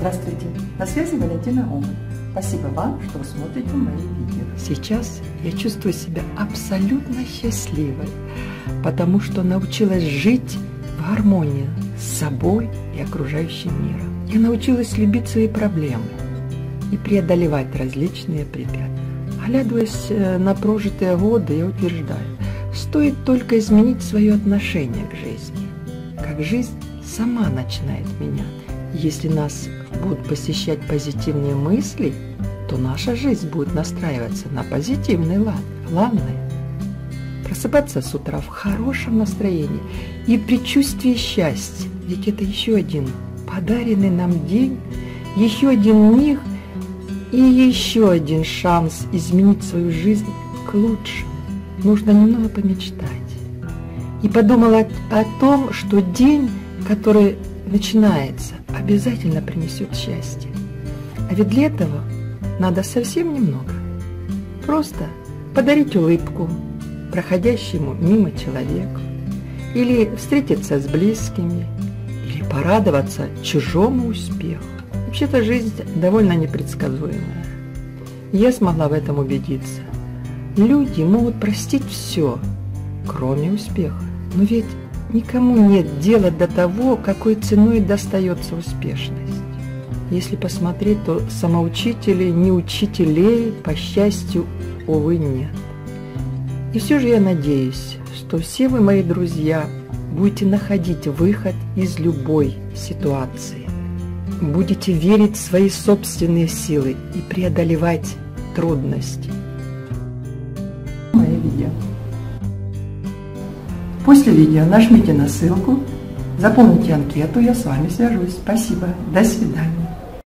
Здравствуйте, на связи Валентина Оман. Спасибо вам, что вы смотрите мои видео. Сейчас я чувствую себя абсолютно счастливой, потому что научилась жить в гармонии с собой и окружающим миром. Я научилась любить свои проблемы и преодолевать различные препятствия. Оглядываясь на прожитые годы, я утверждаю, стоит только изменить свое отношение к жизни, как жизнь сама начинает меняться. Если нас будут посещать позитивные мысли, то наша жизнь будет настраиваться на позитивный лад. Главное – просыпаться с утра в хорошем настроении и предчувствии счастья. Ведь это еще один подаренный нам день, еще один миг и еще один шанс изменить свою жизнь к лучшему. Нужно немного помечтать. И подумала о том, что день, который начинается, обязательно принесет счастье. А ведь для этого надо совсем немного. Просто подарить улыбку проходящему мимо человеку, или встретиться с близкими, или порадоваться чужому успеху. Вообще-то жизнь довольно непредсказуемая. Я смогла в этом убедиться. Люди могут простить все, кроме успеха. Но ведь никому нет дела до того, какой ценой достается успешность. Если посмотреть, то самоучителей, не учителей, по счастью, увы, нет. И все же я надеюсь, что все вы, мои друзья, будете находить выход из любой ситуации. Будете верить в свои собственные силы и преодолевать трудности. Мои видео. После видео нажмите на ссылку, заполните анкету, я с вами свяжусь. Спасибо, до свидания.